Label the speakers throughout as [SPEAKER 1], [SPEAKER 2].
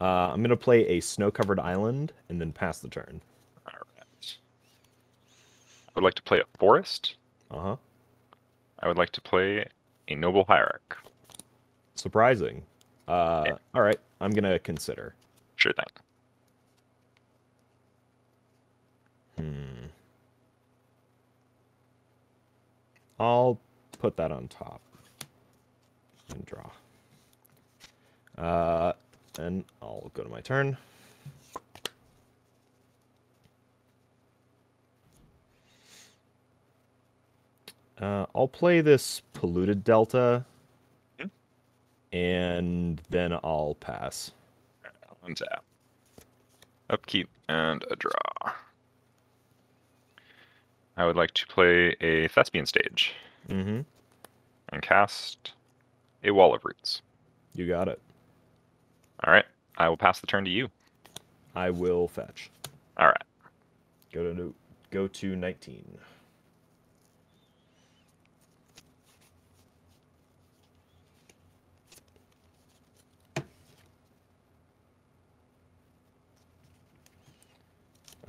[SPEAKER 1] I'm gonna play a snow-covered island and then pass the turn.
[SPEAKER 2] All right. I would like to play a forest.
[SPEAKER 1] Uh-huh.
[SPEAKER 2] I would like to play a noble hierarch.
[SPEAKER 1] Surprising.
[SPEAKER 2] Yeah,
[SPEAKER 1] All right. I'm gonna consider.
[SPEAKER 2] sure thing.
[SPEAKER 1] Hmm. I'll put that on top and draw. And I'll go to my turn. I'll play this polluted delta,
[SPEAKER 2] Hmm?
[SPEAKER 1] and then I'll pass.
[SPEAKER 2] Untap. Upkeep and a draw. I would like to play a Thespian stage
[SPEAKER 1] Mm-hmm.
[SPEAKER 2] and cast a Wall of Roots.
[SPEAKER 1] You got it.
[SPEAKER 2] All right. I will pass the turn to you.
[SPEAKER 1] I will fetch.
[SPEAKER 2] All right.
[SPEAKER 1] Go to 19.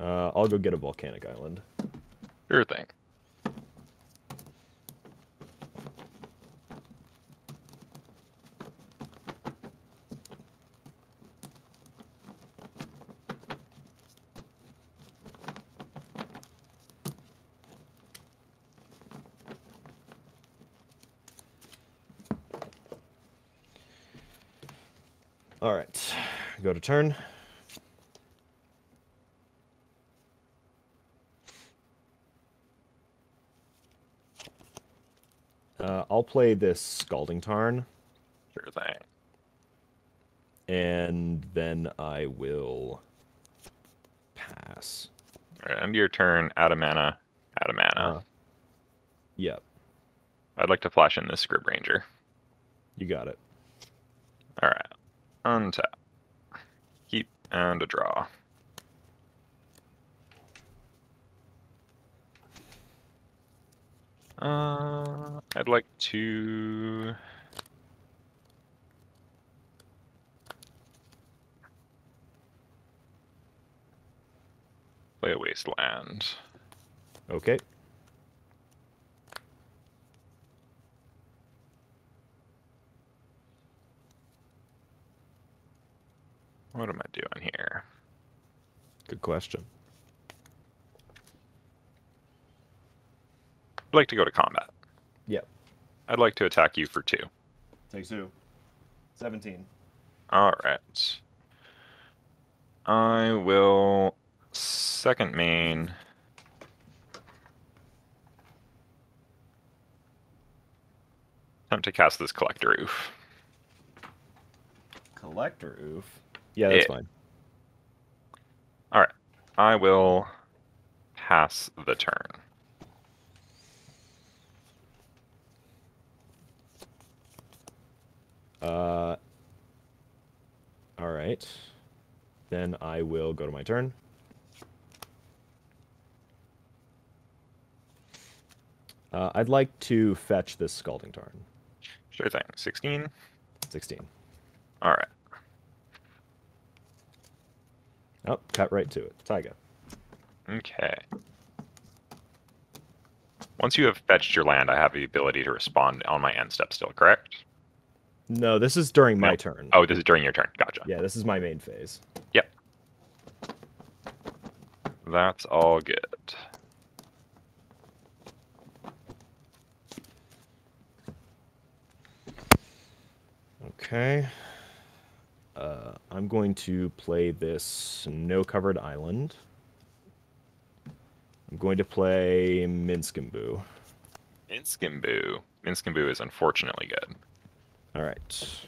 [SPEAKER 1] I'll go get a volcanic island.
[SPEAKER 2] Sure thing.
[SPEAKER 1] All right. Go to turn. I'll play this Scalding Tarn,
[SPEAKER 2] Sure thing.
[SPEAKER 1] and then I will pass.
[SPEAKER 2] All right. End of your turn. Add a mana. Add a mana.
[SPEAKER 1] Yep,
[SPEAKER 2] I'd like to flash in this Scrib Ranger.
[SPEAKER 1] you got it.
[SPEAKER 2] All right. Untap. Keep and a draw. I'd like to play a Wasteland.
[SPEAKER 1] Okay.
[SPEAKER 2] What am I doing here?
[SPEAKER 1] Good question.
[SPEAKER 2] I'd like to go to combat.
[SPEAKER 1] Yep.
[SPEAKER 2] I'd like to attack you for 2.
[SPEAKER 1] Takes 2. 17.
[SPEAKER 2] All right. I will second main. Attempt to cast this Collector Oof.
[SPEAKER 1] Collector Oof. Yeah, that's fine.
[SPEAKER 2] All right. I will pass the turn.
[SPEAKER 1] All right. Then I will go to my turn. I'd like to fetch this Scalding Tarn.
[SPEAKER 2] Sure thing. 16.
[SPEAKER 1] 16.
[SPEAKER 2] All right.
[SPEAKER 1] Oh, cut right to it. Taiga.
[SPEAKER 2] Okay. Once you have fetched your land, I have the ability to respond on my end step still, correct?
[SPEAKER 1] No, this is during my
[SPEAKER 2] No.
[SPEAKER 1] turn.
[SPEAKER 2] Oh, this is during your turn. Gotcha.
[SPEAKER 1] Yeah, this is my main phase.
[SPEAKER 2] Yep. That's all good.
[SPEAKER 1] Okay. I'm going to play this snow-covered island. I'm going to play Minskimbu.
[SPEAKER 2] Minskimbu. Minskimbu is unfortunately good.
[SPEAKER 1] All right.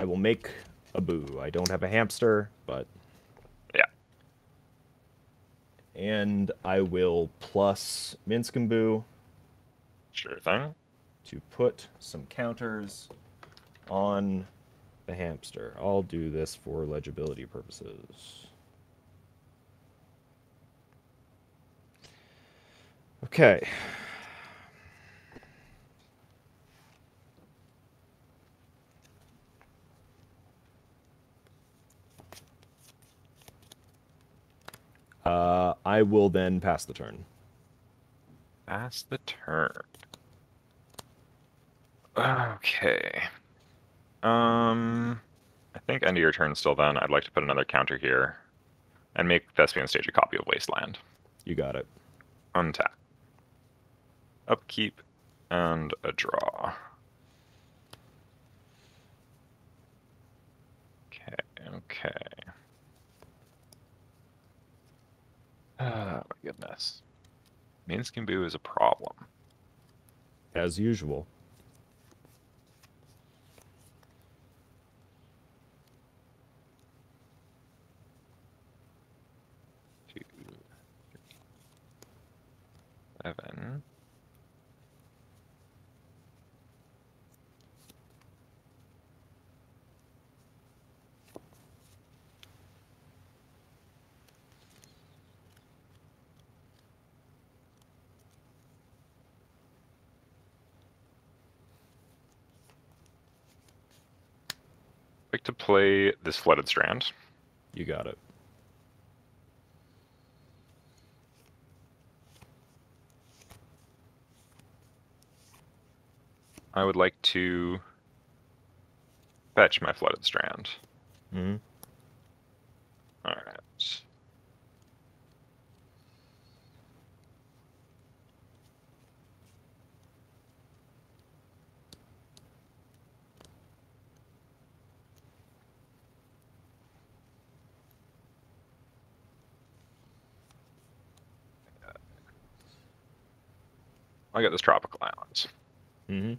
[SPEAKER 1] I will make a boo. I don't have a hamster, but...
[SPEAKER 2] Yeah.
[SPEAKER 1] And I will plus Minskimbu
[SPEAKER 2] Sure thing.
[SPEAKER 1] to put some counters on the hamster. I'll do this for legibility purposes. Okay. I will then pass the turn.
[SPEAKER 2] Pass the turn. Okay. I think end of your turn still then. I'd like to put another counter here and make Thespian Stage a copy of Wasteland.
[SPEAKER 1] You got it.
[SPEAKER 2] Untap. Upkeep and a draw. Okay. Oh my goodness. Minskimbu is a problem.
[SPEAKER 1] As usual.
[SPEAKER 2] Two, three, 7. Like to play this Flooded Strand.
[SPEAKER 1] You got it.
[SPEAKER 2] I would like to fetch my Flooded Strand.
[SPEAKER 1] Mm-hmm.
[SPEAKER 2] All right. I got this Tropical Islands.
[SPEAKER 1] Mm-hmm.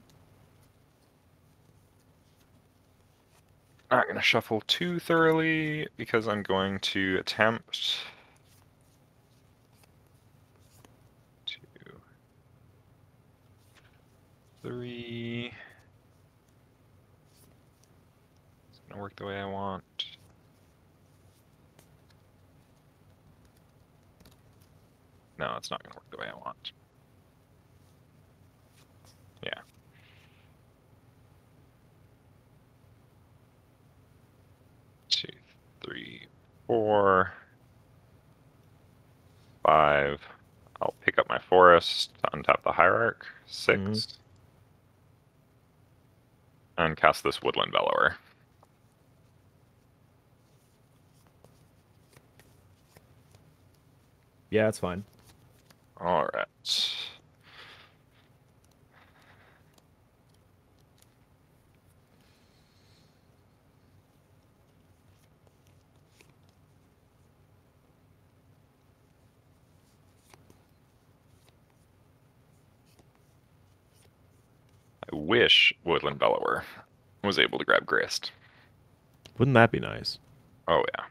[SPEAKER 2] I'm not going to shuffle too thoroughly because I'm going to attempt 2, 3. It's going to work the way I want. No, it's not going to work the way I want. Yeah. Two, 3, 4, 5. I'll pick up my forest to untap the Hierarch. 6. And cast this Woodland Bellower.
[SPEAKER 1] Yeah, it's fine.
[SPEAKER 2] All right. I wish Woodland Bellower was able to grab Grist.
[SPEAKER 1] Wouldn't that be nice?
[SPEAKER 2] Oh, yeah.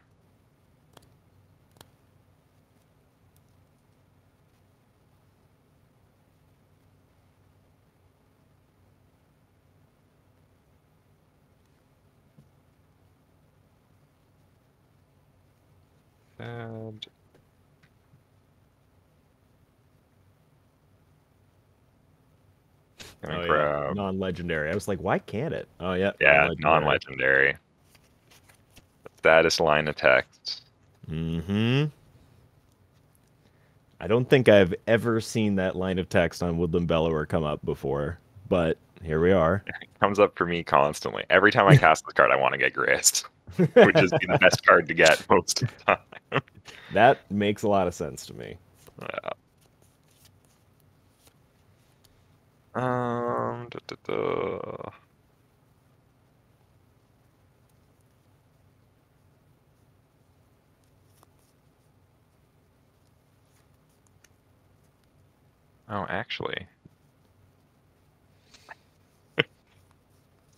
[SPEAKER 2] And gonna
[SPEAKER 1] Oh, yeah.
[SPEAKER 2] grab.
[SPEAKER 1] Non-legendary. I was like, why can't it? Oh, yeah.
[SPEAKER 2] Yeah, non-legendary. Status line of text.
[SPEAKER 1] Mm-hmm. I don't think I've ever seen that line of text on Woodland Bellower come up before, but here we are.
[SPEAKER 2] It comes up for me constantly. Every time I cast this card, I want to get Grist, which is the best card to get most of the time.
[SPEAKER 1] That makes a lot of sense to me.
[SPEAKER 2] Yeah. Da, da, da. Oh, actually.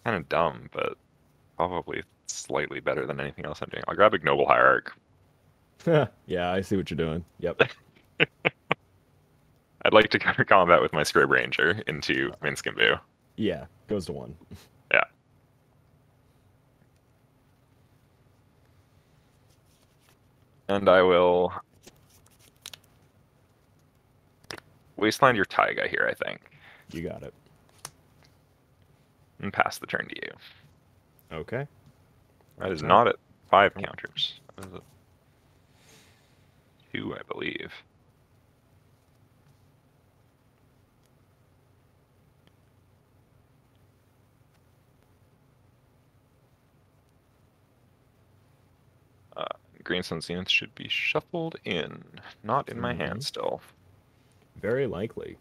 [SPEAKER 2] Kind of dumb, but probably slightly better than anything else I'm doing. I'll grab Ignoble Hierarch.
[SPEAKER 1] Yeah, I see what you're doing. Yep.
[SPEAKER 2] I'd like to counter combat with my Scribe Ranger into Minskimbu.
[SPEAKER 1] Yeah, goes to 1.
[SPEAKER 2] Yeah. And I will Wasteland your Taiga here, I think.
[SPEAKER 1] You got it.
[SPEAKER 2] And pass the turn to you.
[SPEAKER 1] Okay.
[SPEAKER 2] That is not at 5 counters. That is at 2, I believe. Green Sun Zenith should be shuffled in, not in my hand still.
[SPEAKER 1] Very likely.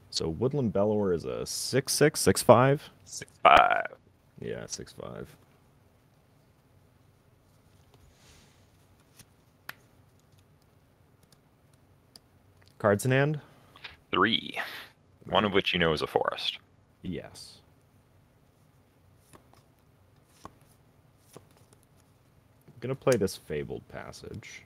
[SPEAKER 1] So Woodland Bellower is a 6/6, 6/5?
[SPEAKER 2] 6/5.
[SPEAKER 1] Yeah, 6/5. Cards in hand?
[SPEAKER 2] 3. One of which you know is a forest.
[SPEAKER 1] Yes. I'm going to play this Fabled Passage.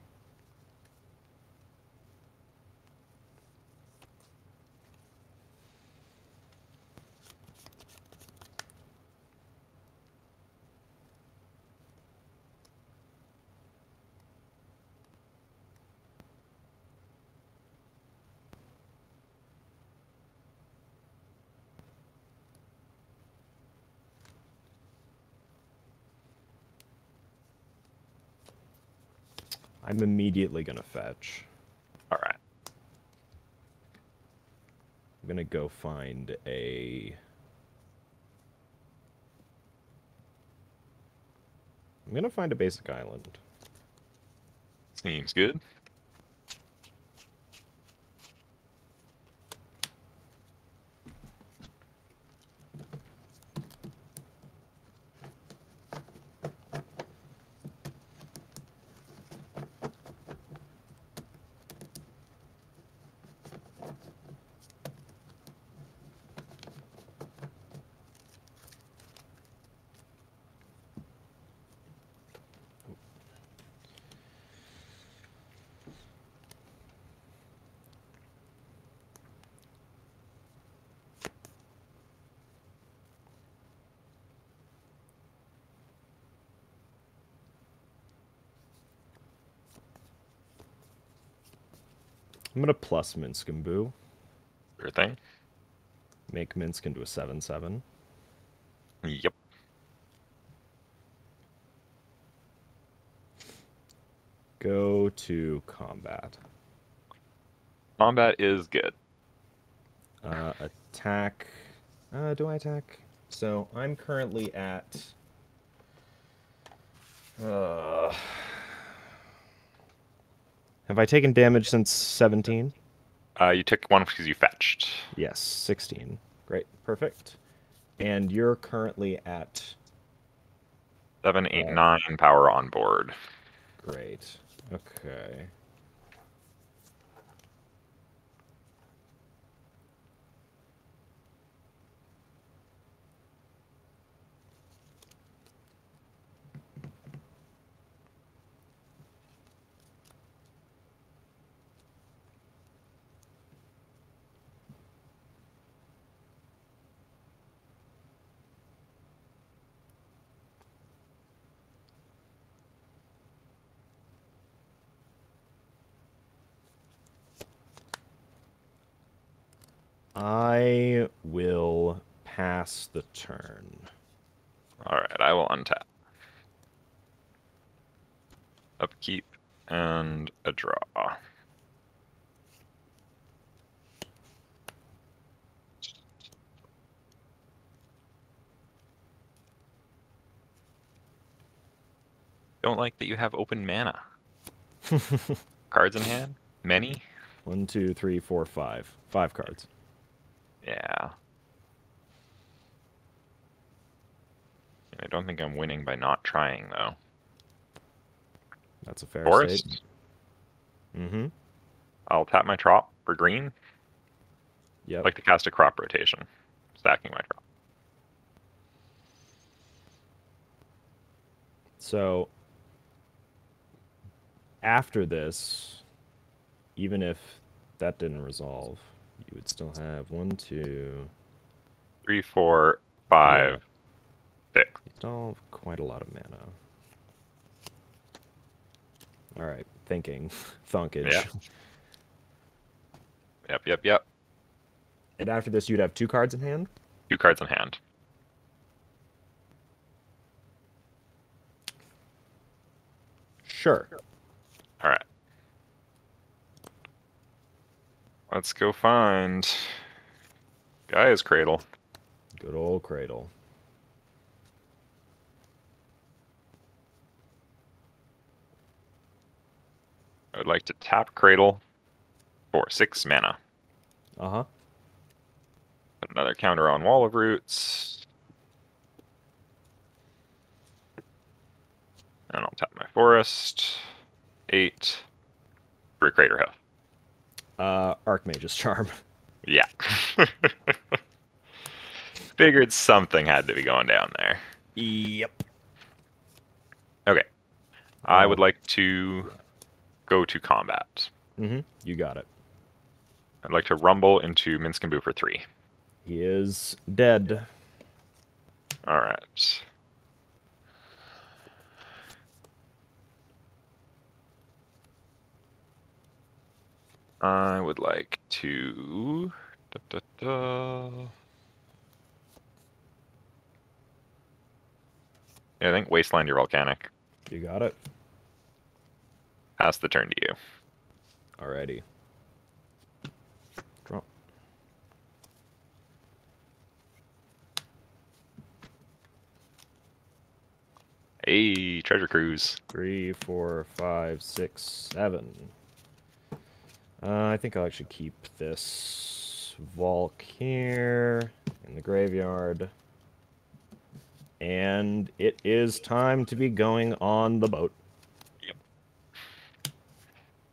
[SPEAKER 1] I'm immediately going to fetch.
[SPEAKER 2] All right.
[SPEAKER 1] I'm going to go find a... I'm going to find a basic island.
[SPEAKER 2] Seems good.
[SPEAKER 1] I'm going to plus Minsk and Boo.
[SPEAKER 2] Sure thing.
[SPEAKER 1] Make Minsk into a 7/7.
[SPEAKER 2] Yep.
[SPEAKER 1] Go to combat.
[SPEAKER 2] Combat is good.
[SPEAKER 1] Attack. Do I attack? So I'm currently at... Have I taken damage since 17?
[SPEAKER 2] You took 1 because you fetched.
[SPEAKER 1] Yes, 16. Great, perfect. And you're currently at...
[SPEAKER 2] 7, 8, 9 power on board.
[SPEAKER 1] Great. Okay. I will pass the turn.
[SPEAKER 2] All right, I will untap. Upkeep and a draw. Don't like that you have open mana. Cards in hand? Many?
[SPEAKER 1] 1, 2, 3, 4, 5. 5 cards.
[SPEAKER 2] Yeah. I don't think I'm winning by not trying, though.
[SPEAKER 1] That's a fair
[SPEAKER 2] Forest?
[SPEAKER 1] statement. Mm-hmm.
[SPEAKER 2] I'll tap my trop for green.
[SPEAKER 1] Yep.
[SPEAKER 2] I'd like to cast a crop rotation. Stacking my trop.
[SPEAKER 1] So after this, even if that didn't resolve, you would still have 1, 2.
[SPEAKER 2] 3, 4, 5, 6.
[SPEAKER 1] You still have quite a lot of mana. All right, thinking, thunkage.
[SPEAKER 2] Yeah. Yep.
[SPEAKER 1] And after this, you'd have 2 cards in hand.
[SPEAKER 2] 2 cards in hand.
[SPEAKER 1] Sure.
[SPEAKER 2] All right. Let's go find Gaia's Cradle.
[SPEAKER 1] Good old Cradle.
[SPEAKER 2] I would like to tap Cradle for 6 mana.
[SPEAKER 1] Uh-huh.
[SPEAKER 2] Put another counter on Wall of Roots. And I'll tap my Forest. 8. For a Crater Hoof.
[SPEAKER 1] Archmage's Charm.
[SPEAKER 2] Yeah. Figured something had to be going down there.
[SPEAKER 1] Yep.
[SPEAKER 2] Okay. I would like to go to combat.
[SPEAKER 1] Mm-hmm. You got it.
[SPEAKER 2] I'd like to rumble into Minsc and Boo for 3.
[SPEAKER 1] He is dead.
[SPEAKER 2] All right. I would like to... Yeah, I think Wasteland your Volcanic.
[SPEAKER 1] You got it.
[SPEAKER 2] Pass the turn to you.
[SPEAKER 1] Alrighty. Draw.
[SPEAKER 2] Hey, Treasure Cruise.
[SPEAKER 1] 3, 4, 5, 6, 7. I think I'll actually keep this Volk here in the graveyard. And it is time to be going on the boat.
[SPEAKER 2] Yep.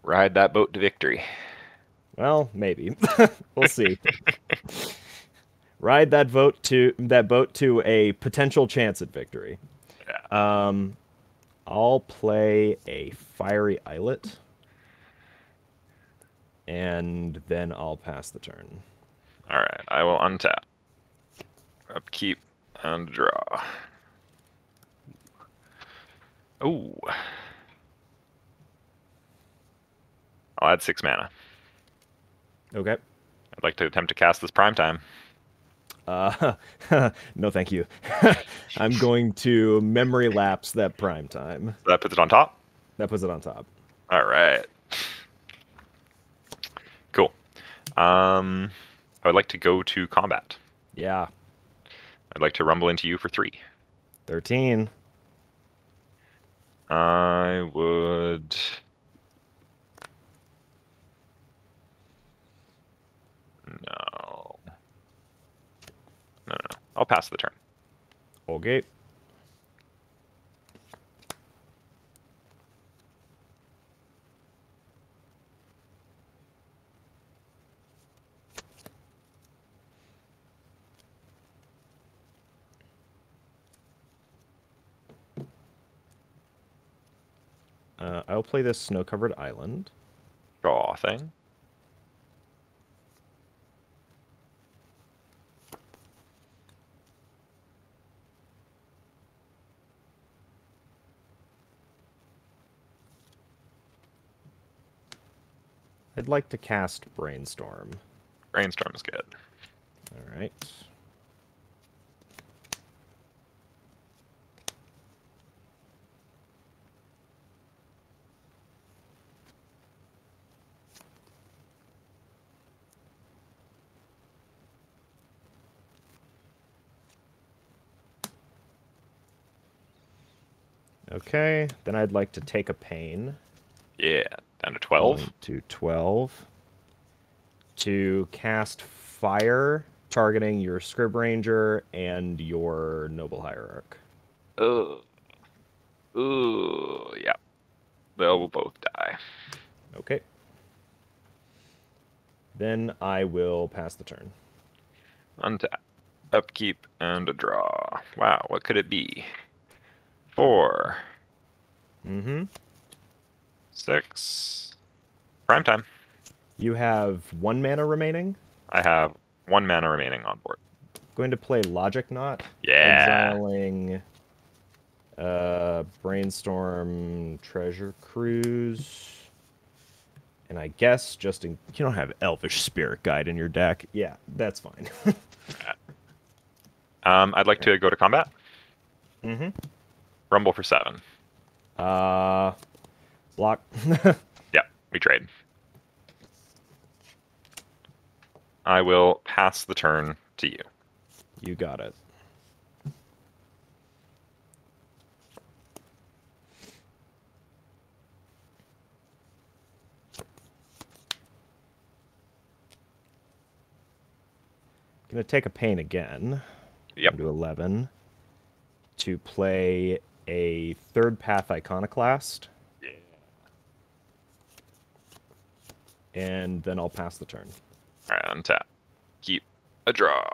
[SPEAKER 2] Ride that boat to victory.
[SPEAKER 1] Well, maybe. We'll see. Ride that boat to a potential chance at victory.
[SPEAKER 2] Yeah.
[SPEAKER 1] I'll play a Fiery Islet. And then I'll pass the turn.
[SPEAKER 2] All right, I will untap. Upkeep and draw. Ooh. I'll add 6 mana.
[SPEAKER 1] Okay.
[SPEAKER 2] I'd like to attempt to cast this prime time.
[SPEAKER 1] No, thank you. I'm going to memory lapse that prime time.
[SPEAKER 2] That puts it on top?
[SPEAKER 1] That puts it on top.
[SPEAKER 2] All right. Cool. I would like to go to combat.
[SPEAKER 1] Yeah.
[SPEAKER 2] I'd like to rumble into you for 3.
[SPEAKER 1] 13.
[SPEAKER 2] I would... No. No. I'll pass the turn.
[SPEAKER 1] Okay. I'll play this snow-covered island.
[SPEAKER 2] Draw thing.
[SPEAKER 1] I'd like to cast Brainstorm.
[SPEAKER 2] Brainstorm is good.
[SPEAKER 1] All right. Okay, then I'd like to take a pain.
[SPEAKER 2] Yeah, down to 12.
[SPEAKER 1] To 12. To cast Fire, targeting your Scrib Ranger and your Noble Hierarch.
[SPEAKER 2] Ooh, yeah. They'll both die.
[SPEAKER 1] Okay. Then I will pass the turn.
[SPEAKER 2] Untap. Upkeep and a draw. Wow, what could it be? 4.
[SPEAKER 1] Mm-hmm.
[SPEAKER 2] 6. Prime time.
[SPEAKER 1] You have 1 mana remaining.
[SPEAKER 2] I have 1 mana remaining on board.
[SPEAKER 1] Going to play Logic Knot.
[SPEAKER 2] Yeah.
[SPEAKER 1] Exiling Brainstorm Treasure Cruise. And I guess just in... You don't have Elvish Spirit Guide in your deck. Yeah, that's fine.
[SPEAKER 2] I'd like to go to combat.
[SPEAKER 1] Mm-hmm.
[SPEAKER 2] Rumble for 7.
[SPEAKER 1] Block.
[SPEAKER 2] Yeah, we trade. I will pass the turn to you.
[SPEAKER 1] You got it. Gonna take a pain again.
[SPEAKER 2] Yep.
[SPEAKER 1] Do 11 to play a third path iconoclast.
[SPEAKER 2] Yeah.
[SPEAKER 1] And then I'll pass the turn.
[SPEAKER 2] All right, untap. Keep a draw.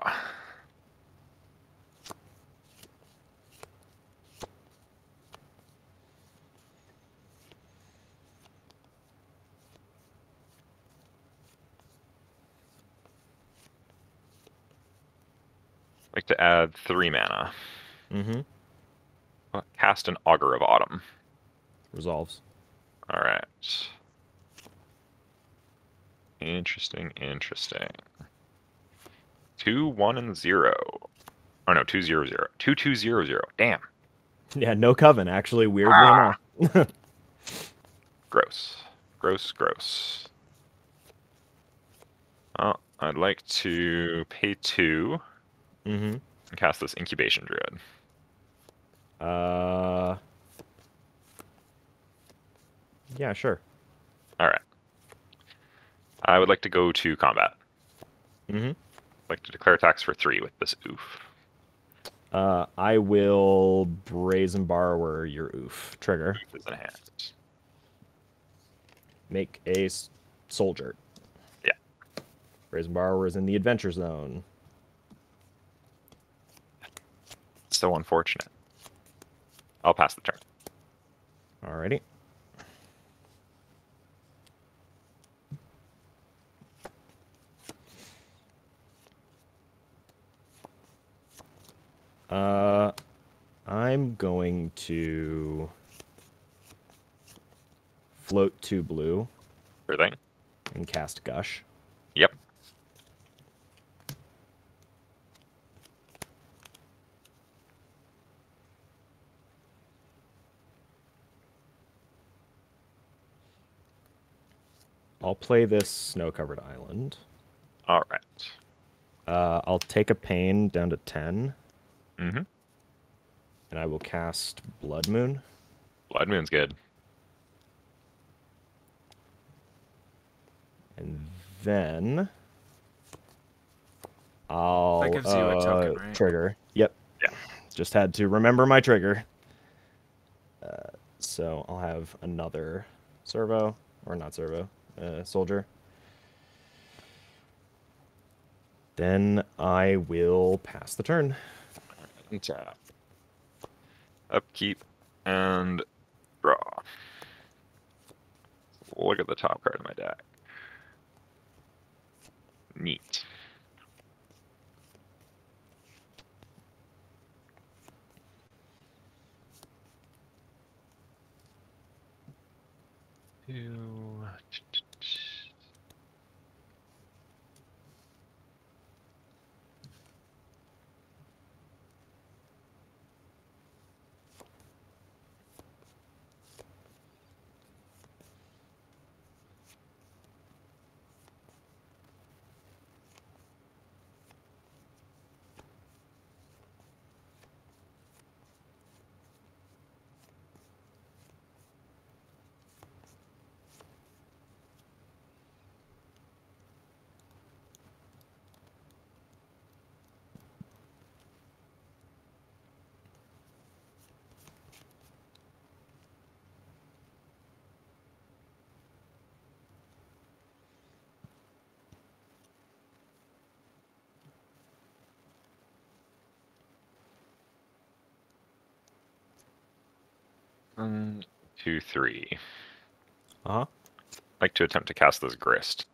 [SPEAKER 2] Like to add 3 mana.
[SPEAKER 1] Mm-hmm.
[SPEAKER 2] Cast an Augur of Autumn.
[SPEAKER 1] Resolves.
[SPEAKER 2] All right. Interesting, interesting. 2, 1, and 0. Oh no, 2, 0, 0. 2, 2, 0, 0. Damn.
[SPEAKER 1] Yeah, no coven, actually, weirdly enough.
[SPEAKER 2] Gross. Gross, gross. Oh, I'd like to pay 2
[SPEAKER 1] Mm-hmm.
[SPEAKER 2] and cast this Incubation Druid.
[SPEAKER 1] Yeah, sure.
[SPEAKER 2] All right. I would like to go to combat.
[SPEAKER 1] Mm-hmm.
[SPEAKER 2] I'd like to declare attacks for 3 with this oof.
[SPEAKER 1] I will Brazen Borrower your oof. Trigger.
[SPEAKER 2] Oof is in hand.
[SPEAKER 1] Make a soldier.
[SPEAKER 2] Yeah.
[SPEAKER 1] Brazen Borrower is in the adventure zone.
[SPEAKER 2] So unfortunate. I'll pass the turn.
[SPEAKER 1] Alrighty. I'm going to float 2 blue
[SPEAKER 2] Sure thing.
[SPEAKER 1] and cast Gush.
[SPEAKER 2] Yep.
[SPEAKER 1] I'll play this snow-covered island.
[SPEAKER 2] All right.
[SPEAKER 1] I'll take a pain down to 10.
[SPEAKER 2] Mm-hmm.
[SPEAKER 1] And I will cast Blood Moon.
[SPEAKER 2] Blood Moon's good.
[SPEAKER 1] And then I'll
[SPEAKER 3] That gives you a token, right?
[SPEAKER 1] trigger. Yep.
[SPEAKER 2] Yeah.
[SPEAKER 1] Just had to remember my trigger. So I'll have another servo, or not servo, soldier. Then I will pass the turn.
[SPEAKER 2] Untap. Upkeep and draw. Look at the top card of my deck. Neat. Two. One, two, three.
[SPEAKER 1] Uh-huh.
[SPEAKER 2] I'd like to attempt to cast this Grist.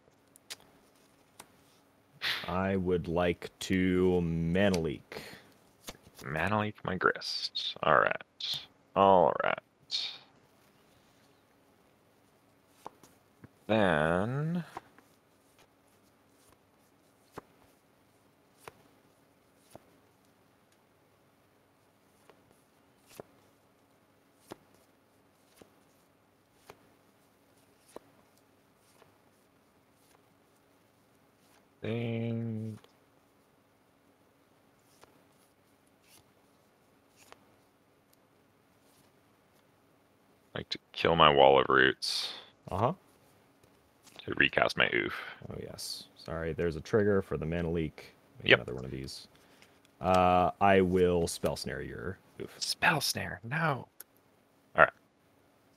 [SPEAKER 1] I would like to Mana Leak.
[SPEAKER 2] Mana Leak my Grist. Alright. Alright. Then... Thing... Like to kill my Wall of Roots
[SPEAKER 1] Uh-huh.
[SPEAKER 2] to recast my Oof.
[SPEAKER 1] Oh, yes. Sorry, there's a trigger for the Mana Leak. Make
[SPEAKER 2] Yep.
[SPEAKER 1] another one of these. I will Spell Snare your Oof.
[SPEAKER 2] Spell Snare, no. Alright.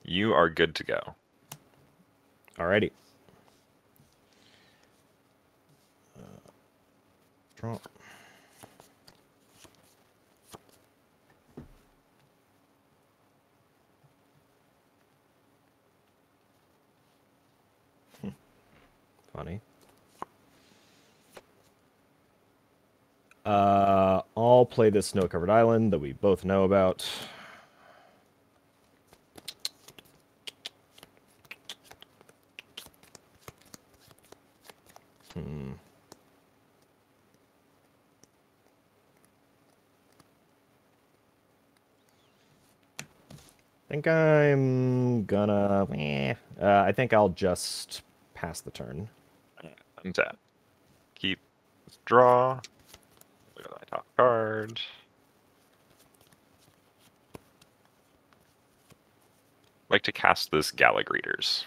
[SPEAKER 2] You are good to go.
[SPEAKER 1] Alrighty. Draw. Funny. I'll play this Snow-Covered Island that we both know about. I think I'm gonna... I think I'll just pass the turn.
[SPEAKER 2] Untap. Keep. Draw. Look at my top card. Like to cast this Gallagreeters.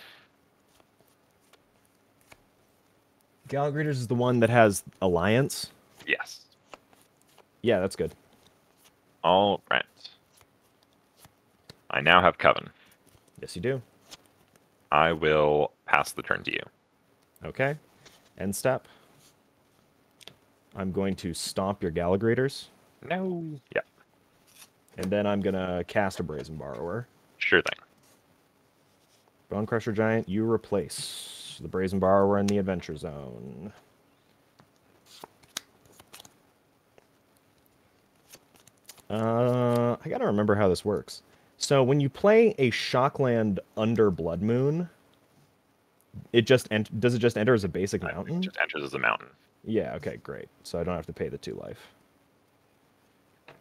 [SPEAKER 1] Gallagreeters is the one that has Alliance?
[SPEAKER 2] Yes.
[SPEAKER 1] Yeah, that's good.
[SPEAKER 2] All right. I now have Coven.
[SPEAKER 1] Yes, you do.
[SPEAKER 2] I will pass the turn to you.
[SPEAKER 1] Okay. End step. I'm going to stomp your Gallagreeters.
[SPEAKER 2] No. Yeah.
[SPEAKER 1] And then I'm going to cast a Brazen Borrower.
[SPEAKER 2] Sure thing.
[SPEAKER 1] Bone Crusher Giant, you replace the Brazen Borrower in the Adventure Zone. I gotta remember how this works. So when you play a Shockland under Blood Moon, it just does it just enter as a basic mountain?
[SPEAKER 2] It just enters as a mountain.
[SPEAKER 1] Yeah, okay, great. So I don't have to pay the 2 life.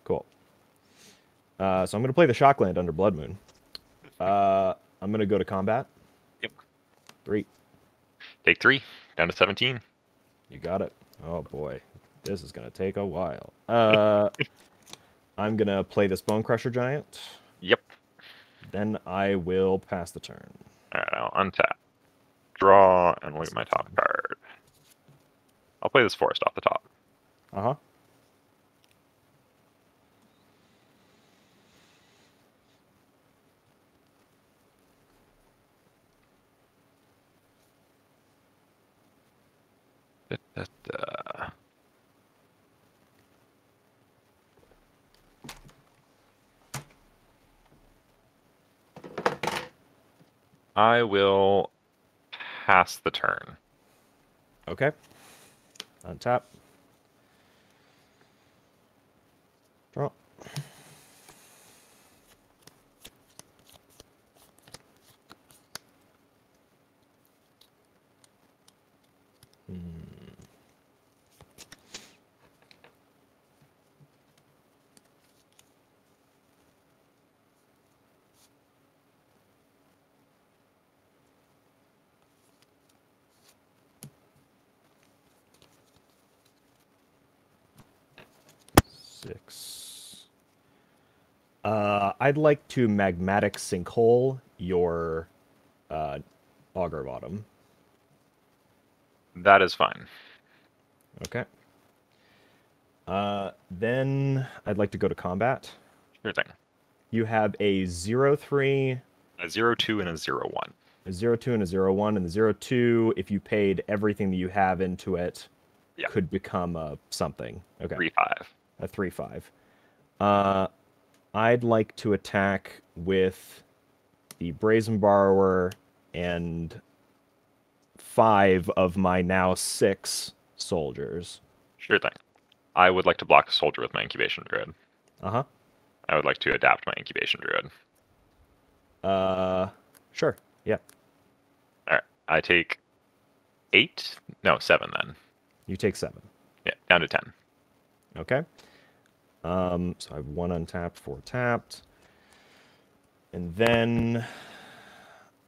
[SPEAKER 1] Cool. So I'm going to play the Shockland under Blood Moon. I'm going to go to combat.
[SPEAKER 2] Yep.
[SPEAKER 1] 3.
[SPEAKER 2] Take 3. Down to 17.
[SPEAKER 1] You got it. Oh, boy. This is going to take a while. I'm going to play this Bone Crusher Giant.
[SPEAKER 2] Yep.
[SPEAKER 1] Then I will pass the turn.
[SPEAKER 2] Alright, I'll untap. Draw, and look at my top card. I'll play this Forest off the top.
[SPEAKER 1] Uh-huh.
[SPEAKER 2] I will pass the turn.
[SPEAKER 1] Okay. Untap. Draw. Six. I'd like to Magmatic Sinkhole your Augur Bottom.
[SPEAKER 2] That is fine.
[SPEAKER 1] Okay. Then I'd like to go to combat.
[SPEAKER 2] Sure thing.
[SPEAKER 1] You have a 0-3,
[SPEAKER 2] A 0-2 and a 0-1.
[SPEAKER 1] a 0-2, and a 0-1, and the 0-2, if you paid everything that you have into it,
[SPEAKER 2] Yeah.
[SPEAKER 1] could become a something. Okay.
[SPEAKER 2] 3-5.
[SPEAKER 1] A 3-5. I'd like to attack with the Brazen Borrower and 5 of my now 6 soldiers.
[SPEAKER 2] Sure thing. I would like to block a soldier with my incubation druid.
[SPEAKER 1] Uh-huh.
[SPEAKER 2] I would like to adapt my incubation druid.
[SPEAKER 1] Sure. Yeah.
[SPEAKER 2] All right. I take 8. No, 7 then.
[SPEAKER 1] You take 7.
[SPEAKER 2] Yeah, down to 10.
[SPEAKER 1] Okay. So I have 1 untapped, 4 tapped. And then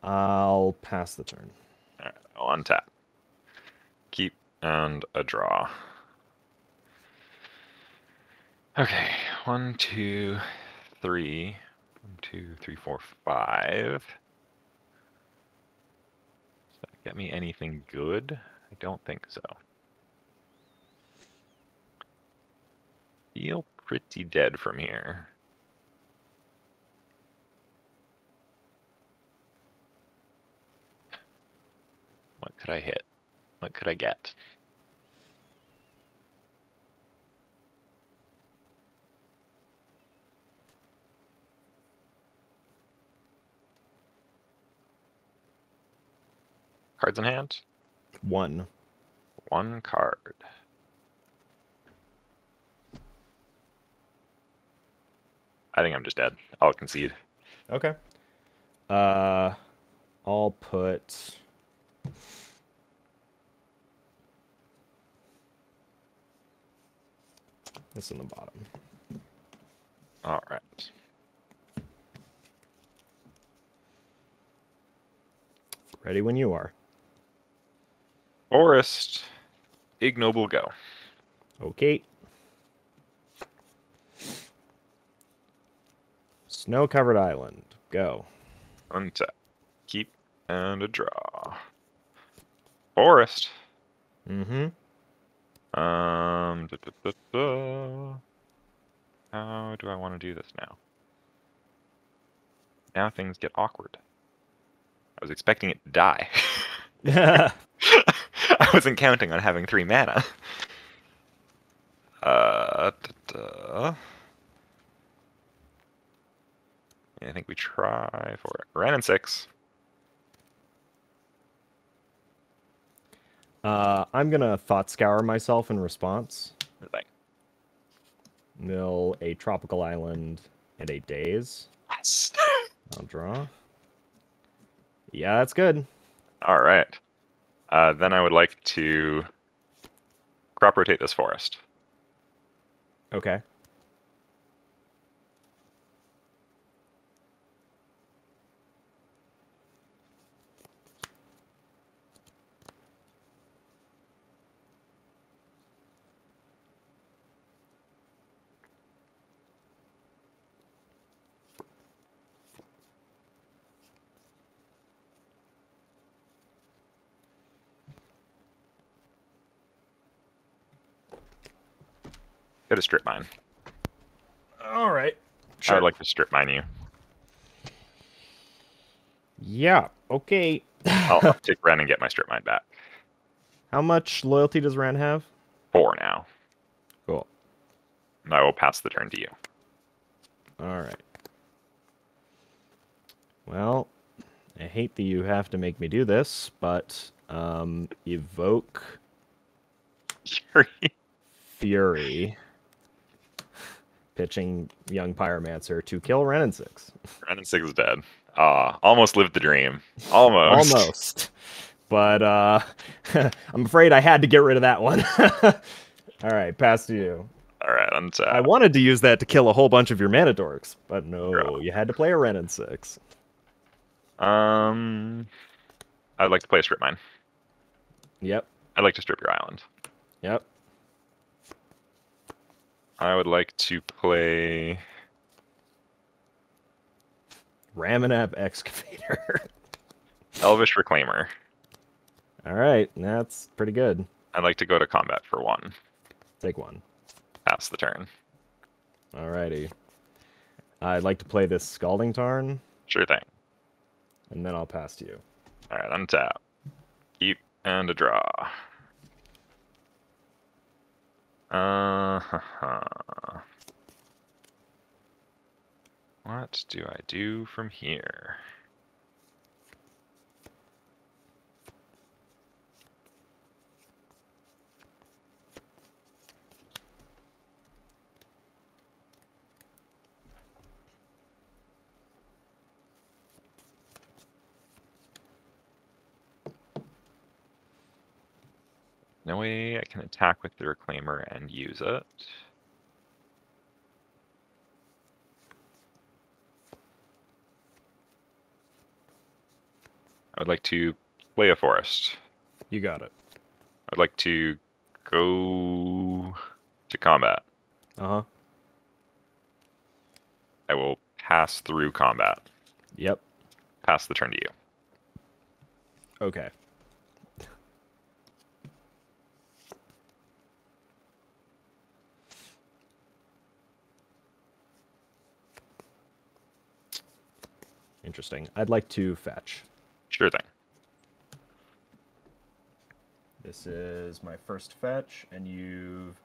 [SPEAKER 1] I'll pass the turn.
[SPEAKER 2] All right. I'll untap. Keep and a draw. Okay. 1, 2, 3. 1, 2, 3, 4, 5. Does that get me anything good? I don't think so. Feel pretty dead from here. What could I hit? What could I get? Cards in hand?
[SPEAKER 1] 1.
[SPEAKER 2] 1 card. I think I'm just dead. I'll concede.
[SPEAKER 1] Okay. I'll put this in the bottom.
[SPEAKER 2] All right.
[SPEAKER 1] Ready when you are.
[SPEAKER 2] Forest. Ignoble go.
[SPEAKER 1] Okay. Snow-covered island. Go.
[SPEAKER 2] Untap. Keep and a draw. Forest.
[SPEAKER 1] Mm-hmm.
[SPEAKER 2] How do I want to do this now? Now things get awkward. I was expecting it to die. I wasn't counting on having 3 mana. I think we try for it. Ran in 6.
[SPEAKER 1] I'm gonna thought scour myself in response.
[SPEAKER 2] Thing.
[SPEAKER 1] Mill a tropical island and a daze.
[SPEAKER 2] Yes.
[SPEAKER 1] I'll draw. Yeah, that's good.
[SPEAKER 2] All right. Then I would like to crop rotate this forest.
[SPEAKER 1] Okay.
[SPEAKER 2] Go to strip mine.
[SPEAKER 1] All right.
[SPEAKER 2] I would like to strip mine you.
[SPEAKER 1] Yeah. Okay.
[SPEAKER 2] I'll take Ren and get my strip mine back.
[SPEAKER 1] How much loyalty does Ren have?
[SPEAKER 2] 4 now.
[SPEAKER 1] Cool.
[SPEAKER 2] And I will pass the turn to you.
[SPEAKER 1] All right. Well, I hate that you have to make me do this, but evoke Fury, pitching Young Pyromancer to kill Ren and 6.
[SPEAKER 2] Ren and 6 is dead. Almost lived the dream. Almost.
[SPEAKER 1] Almost. But I'm afraid I had to get rid of that one. All right, pass to you.
[SPEAKER 2] All right, untap.
[SPEAKER 1] I wanted to use that to kill a whole bunch of your mana dorks, but no,
[SPEAKER 2] Draw.
[SPEAKER 1] you had to play a Ren and 6.
[SPEAKER 2] I'd like to play a strip mine.
[SPEAKER 1] Yep.
[SPEAKER 2] I'd like to strip your island.
[SPEAKER 1] Yep.
[SPEAKER 2] I would like to play
[SPEAKER 1] Ramanap Excavator.
[SPEAKER 2] Elvish Reclaimer.
[SPEAKER 1] All right, that's pretty good.
[SPEAKER 2] I'd like to go to combat for 1.
[SPEAKER 1] Take 1.
[SPEAKER 2] Pass the turn.
[SPEAKER 1] Alrighty. I'd like to play this Scalding Tarn,
[SPEAKER 2] Sure thing.
[SPEAKER 1] and then I'll pass to you.
[SPEAKER 2] All right, untap. Keep and a draw. What do I do from here? No way I can attack with the Reclaimer and use it. I would like to play a forest.
[SPEAKER 1] You got it.
[SPEAKER 2] I'd like to go to combat.
[SPEAKER 1] Uh-huh.
[SPEAKER 2] I will pass through combat.
[SPEAKER 1] Yep.
[SPEAKER 2] Pass the turn to you.
[SPEAKER 1] Okay. Interesting. I'd like to fetch.
[SPEAKER 2] Sure thing.
[SPEAKER 1] This is my first fetch, and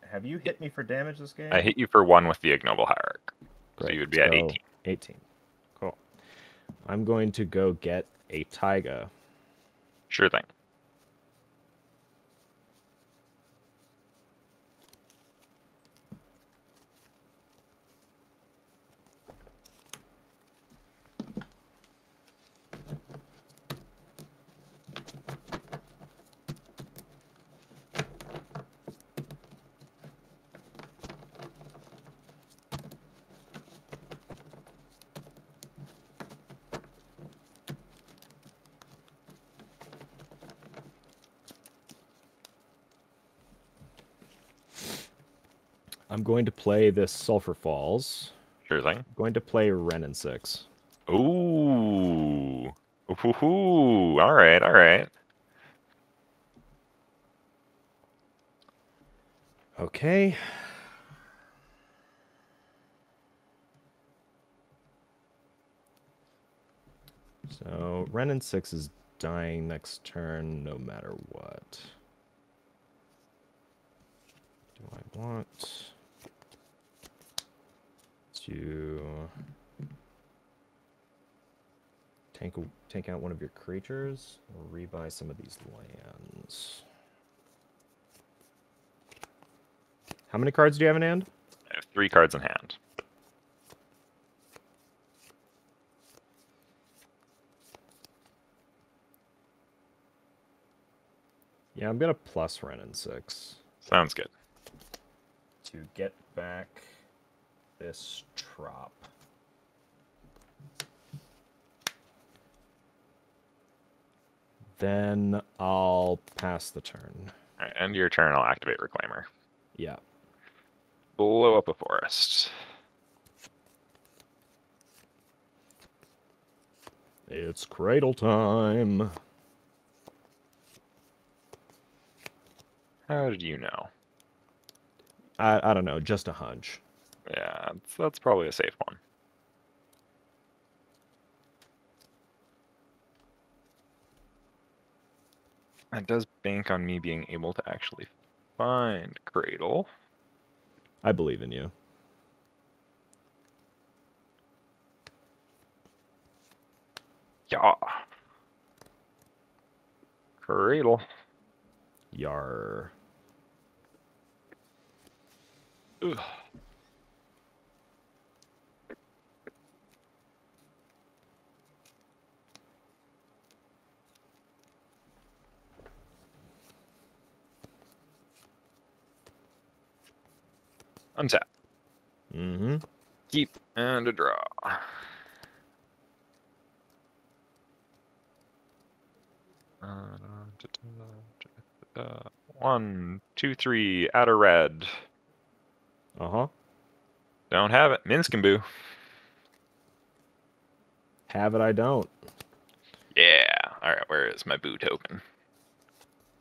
[SPEAKER 1] have you hit me for damage this game?
[SPEAKER 2] I hit you for 1 with the Ignoble Hierarch.
[SPEAKER 1] Great.
[SPEAKER 2] So you would be at 18.
[SPEAKER 1] 18. Cool. I'm going to go get a Taiga.
[SPEAKER 2] Sure thing.
[SPEAKER 1] I'm going to play this Sulphur Falls.
[SPEAKER 2] Sure thing.
[SPEAKER 1] I'm going to play Ren and 6.
[SPEAKER 2] Ooh. Ooh. All right, all right.
[SPEAKER 1] Okay. So, Ren and 6 is dying next turn no matter what. Do I want to take out one of your creatures or rebuy some of these lands? How many cards do you have in hand?
[SPEAKER 2] I have 3 cards in hand.
[SPEAKER 1] Yeah, I'm gonna plus Ren and 6
[SPEAKER 2] Sounds good.
[SPEAKER 1] to get back this trop. Then I'll pass the turn.
[SPEAKER 2] All right, end your turn. I'll activate Reclaimer.
[SPEAKER 1] Yeah.
[SPEAKER 2] Blow up a forest.
[SPEAKER 1] It's cradle time.
[SPEAKER 2] How did you know?
[SPEAKER 1] I don't know, just a hunch.
[SPEAKER 2] Yeah, that's probably a safe one. That does bank on me being able to actually find Cradle.
[SPEAKER 1] I believe in you.
[SPEAKER 2] Yeah. Cradle.
[SPEAKER 1] Yar.
[SPEAKER 2] Ugh. Untap.
[SPEAKER 1] Mm-hmm.
[SPEAKER 2] Keep and a draw. One, two, three. Add a red.
[SPEAKER 1] Uh-huh.
[SPEAKER 2] Don't have it. Minskamboo.
[SPEAKER 1] Have it, I don't.
[SPEAKER 2] Yeah. All right. Where is my boo token?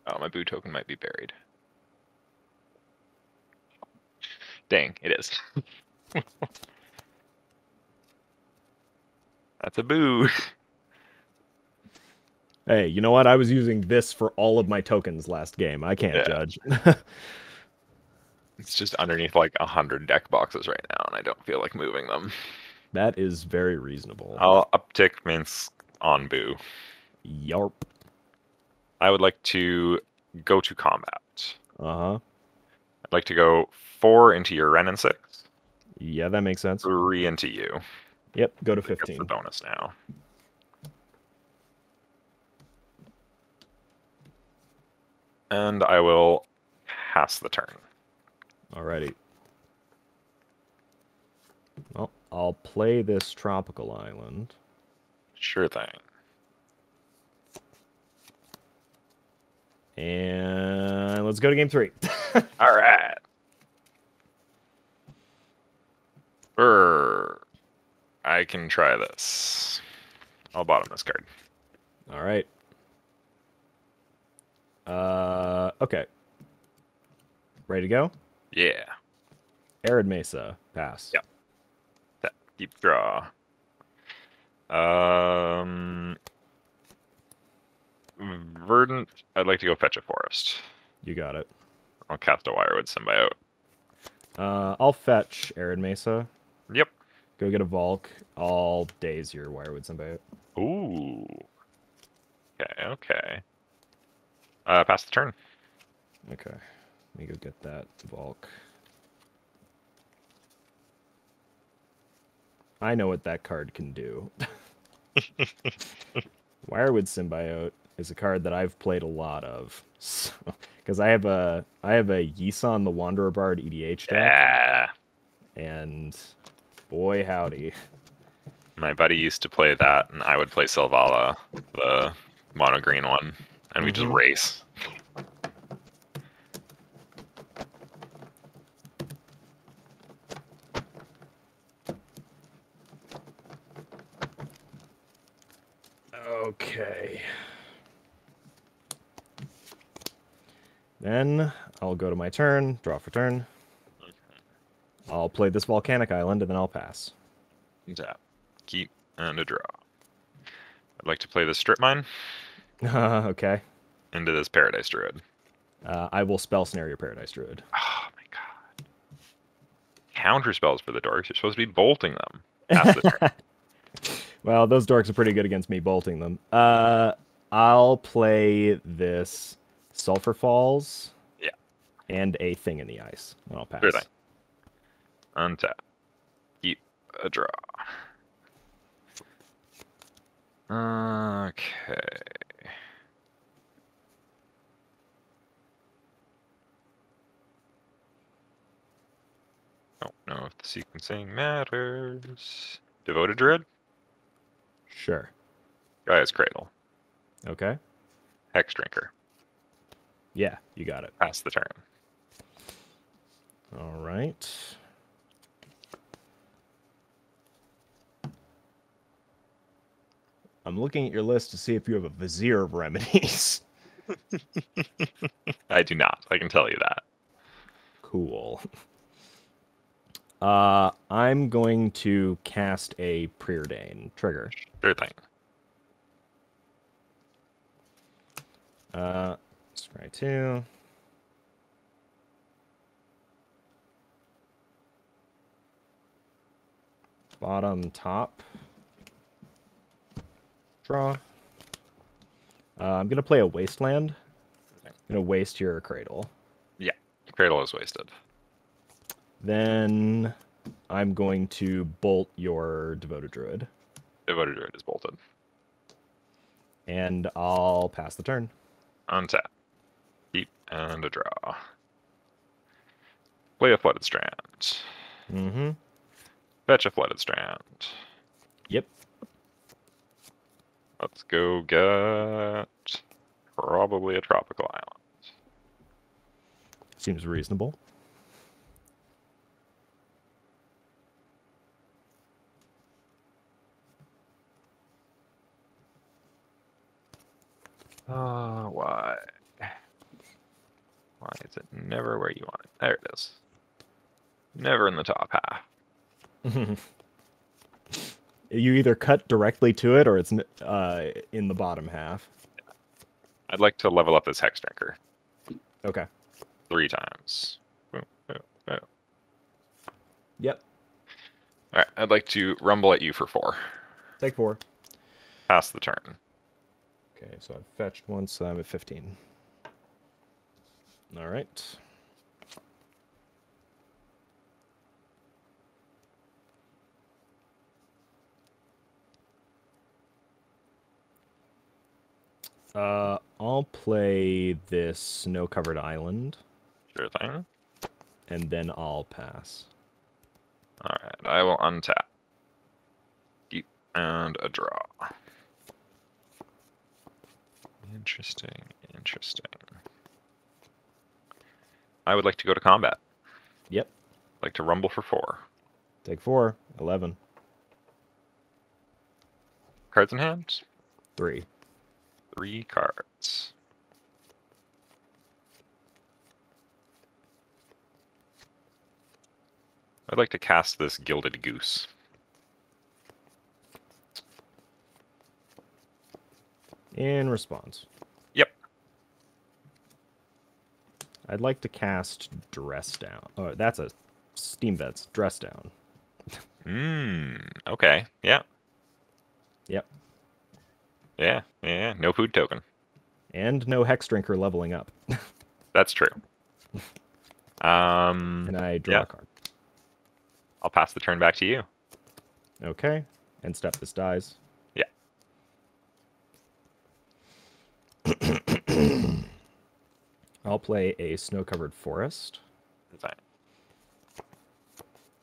[SPEAKER 2] Oh, my boo token might be buried. Dang, it is. That's a boo.
[SPEAKER 1] Hey, you know what? I was using this for all of my tokens last game. I can't
[SPEAKER 2] Yeah.
[SPEAKER 1] judge.
[SPEAKER 2] It's just underneath like 100 deck boxes right now, and I don't feel like moving them.
[SPEAKER 1] That is very reasonable.
[SPEAKER 2] I'll uptick Minsk on boo.
[SPEAKER 1] Yarp.
[SPEAKER 2] I would like to go to combat.
[SPEAKER 1] Uh-huh.
[SPEAKER 2] I'd like to go 4 into your Ren and 6.
[SPEAKER 1] Yeah, that makes sense.
[SPEAKER 2] 3 into you.
[SPEAKER 1] Yep, go to
[SPEAKER 2] That's the
[SPEAKER 1] 15.
[SPEAKER 2] bonus now. And I will Pass the turn.
[SPEAKER 1] Alrighty. Well, I'll play this tropical island.
[SPEAKER 2] Sure thing.
[SPEAKER 1] And let's go to game 3.
[SPEAKER 2] All right. I can try this. I'll bottom this card.
[SPEAKER 1] All right. Okay. Ready to go?
[SPEAKER 2] Yeah.
[SPEAKER 1] Arid Mesa. Pass.
[SPEAKER 2] Yep. Deep draw. Verdant. I'd like to go fetch a forest.
[SPEAKER 1] You got it.
[SPEAKER 2] I'll cast a Wirewood Symbiote.
[SPEAKER 1] I'll fetch Arid Mesa.
[SPEAKER 2] Yep.
[SPEAKER 1] Go get a Volk. I'll daze your Wirewood Symbiote.
[SPEAKER 2] Ooh. Okay. Pass the turn.
[SPEAKER 1] Okay. Let me go get that Volk. I know what that card can do. Wirewood Symbiote is a card that I've played a lot of. Because I have a Yisan the Wanderer Bard EDH deck.
[SPEAKER 2] Yeah.
[SPEAKER 1] And boy howdy.
[SPEAKER 2] My buddy used to play that, and I would play Selvala, the mono green one, and we just race.
[SPEAKER 1] Okay. Then I'll go to my turn, draw for turn. I'll play this volcanic island, and then I'll pass.
[SPEAKER 2] Tap, keep, and a draw. I'd like to play this Strip Mine
[SPEAKER 1] Okay.
[SPEAKER 2] into this Paradise Druid.
[SPEAKER 1] I will spell snare your Paradise Druid.
[SPEAKER 2] Oh my god. Counter spells for the dorks. You're supposed to be bolting them. Pass the turn.
[SPEAKER 1] Well, those dorks are pretty good against me bolting them. I'll play this Sulphur Falls.
[SPEAKER 2] Yeah.
[SPEAKER 1] And a Thing in the Ice. And I'll pass.
[SPEAKER 2] Sure thing. Untap. Keep a draw. Okay. Don't know if the sequencing matters. Devoted Druid?
[SPEAKER 1] Sure.
[SPEAKER 2] Gaia's Cradle.
[SPEAKER 1] Okay.
[SPEAKER 2] Hex Drinker.
[SPEAKER 1] Yeah, you got it.
[SPEAKER 2] Pass the turn.
[SPEAKER 1] All right. I'm looking at your list to see if you have a vizier of remedies.
[SPEAKER 2] I do not. I can tell you that.
[SPEAKER 1] Cool. I'm going to cast a Preordain. Trigger.
[SPEAKER 2] Sure thing.
[SPEAKER 1] Scry 2. Bottom, top. Draw. I'm going to play a Wasteland. I'm going to waste your Cradle.
[SPEAKER 2] Yeah. Cradle is wasted.
[SPEAKER 1] Then I'm going to bolt your Devoted Druid.
[SPEAKER 2] Devoted Druid is bolted.
[SPEAKER 1] And I'll pass the turn.
[SPEAKER 2] Untap. Keep and a draw. Play a Flooded Strand.
[SPEAKER 1] Mm-hmm.
[SPEAKER 2] Fetch a Flooded Strand.
[SPEAKER 1] Yep.
[SPEAKER 2] Let's go get probably a tropical island.
[SPEAKER 1] Seems reasonable.
[SPEAKER 2] Why? Why is it never where you want it? There it is. Never in the top half.
[SPEAKER 1] You either cut directly to it or it's in the bottom half.
[SPEAKER 2] I'd like to level up this Hex Drinker
[SPEAKER 1] Okay.
[SPEAKER 2] 3 times. Boom, boom, boom.
[SPEAKER 1] Yep.
[SPEAKER 2] All right, I'd like to rumble at you for 4.
[SPEAKER 1] Take 4.
[SPEAKER 2] Pass the turn.
[SPEAKER 1] Okay, so I've fetched once, so I'm at 15. All right. I'll play this snow-covered island.
[SPEAKER 2] Sure thing.
[SPEAKER 1] And then I'll pass.
[SPEAKER 2] All right, I will untap. Keep and a draw. Interesting, interesting. I would like to go to combat.
[SPEAKER 1] Yep.
[SPEAKER 2] Like to rumble for 4.
[SPEAKER 1] Take 4. 11.
[SPEAKER 2] Cards in hand?
[SPEAKER 1] 3.
[SPEAKER 2] 3 cards. I'd like to cast this Gilded Goose.
[SPEAKER 1] In response.
[SPEAKER 2] Yep.
[SPEAKER 1] I'd like to cast Dress Down. Oh, that's a Steam Vets. Dress Down.
[SPEAKER 2] Okay. Yeah.
[SPEAKER 1] Yep.
[SPEAKER 2] Yeah. No food token.
[SPEAKER 1] And no Hex Drinker leveling up.
[SPEAKER 2] That's true.
[SPEAKER 1] And I draw a card.
[SPEAKER 2] I'll pass the turn back to you.
[SPEAKER 1] Okay. And step this dies.
[SPEAKER 2] Yeah.
[SPEAKER 1] I'll play a Snow-Covered Forest.
[SPEAKER 2] Design.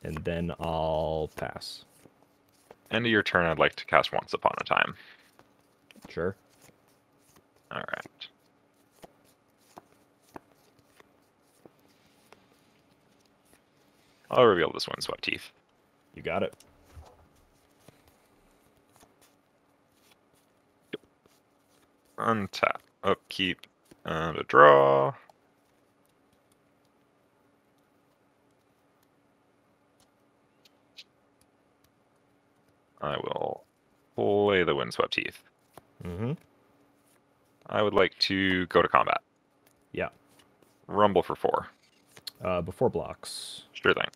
[SPEAKER 1] And then I'll pass.
[SPEAKER 2] End of your turn, I'd like to cast Once Upon a Time.
[SPEAKER 1] Sure.
[SPEAKER 2] All right. I'll reveal this Windswept Teeth.
[SPEAKER 1] You got it.
[SPEAKER 2] Untap, upkeep, and a draw. I will play the Windswept Teeth.
[SPEAKER 1] Mm-hmm.
[SPEAKER 2] I would like to go to combat.
[SPEAKER 1] Yeah.
[SPEAKER 2] Rumble for 4.
[SPEAKER 1] Before blocks.
[SPEAKER 2] Sure thing.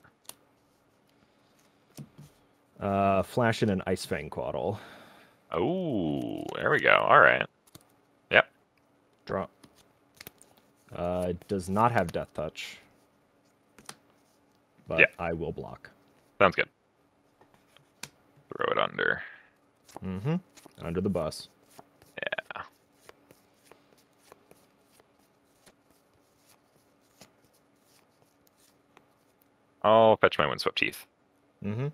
[SPEAKER 1] Flash in an Ice Fang Quaddle.
[SPEAKER 2] Oh, there we go. All right. Yep.
[SPEAKER 1] Draw. It does not have Death Touch. But
[SPEAKER 2] Yeah.
[SPEAKER 1] I will block.
[SPEAKER 2] Sounds good. Throw it under.
[SPEAKER 1] Mm-hmm. Under the bus.
[SPEAKER 2] Yeah. I'll fetch my Windswept Teeth.
[SPEAKER 1] Mm-hmm.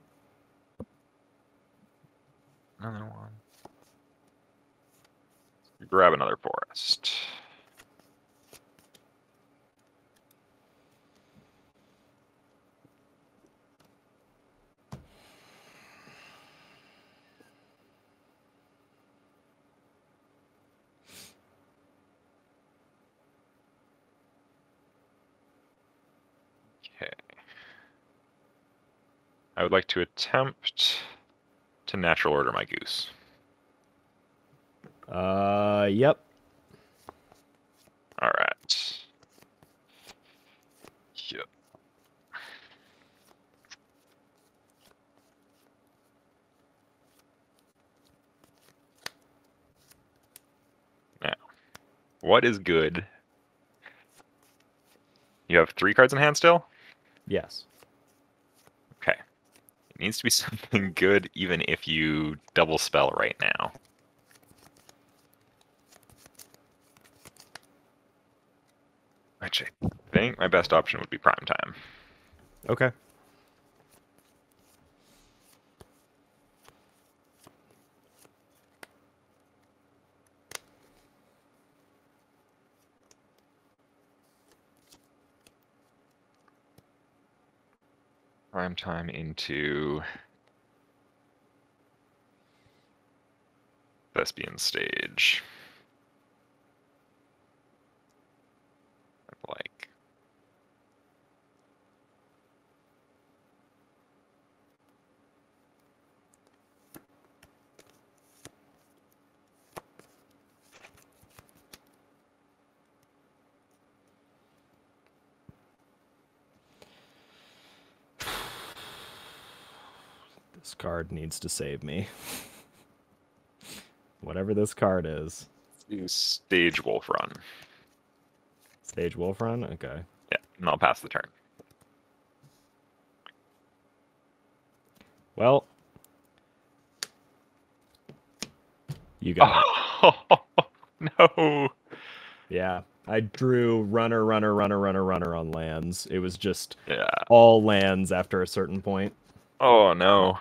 [SPEAKER 2] Another one. Grab another forest. Okay. I would like to attempt to natural order my goose.
[SPEAKER 1] Yep.
[SPEAKER 2] All right. Yep. Now, what is good? You have 3 cards in hand still?
[SPEAKER 1] Yes.
[SPEAKER 2] Okay. It needs to be something good even if you double spell right now. Which I think my best option would be Prime Time.
[SPEAKER 1] Okay.
[SPEAKER 2] Prime Time into Thespian Stage. Like.
[SPEAKER 1] This card needs to save me. Whatever this card is.
[SPEAKER 2] Do Stage Wolf Run.
[SPEAKER 1] Stage Wolf Run? Okay.
[SPEAKER 2] Yeah, and I'll pass the turn.
[SPEAKER 1] Well. You got it.
[SPEAKER 2] Oh, no.
[SPEAKER 1] Yeah. I drew runner, runner, runner, runner, runner on lands. It was just
[SPEAKER 2] Yeah.
[SPEAKER 1] all lands after a certain point.
[SPEAKER 2] Oh no.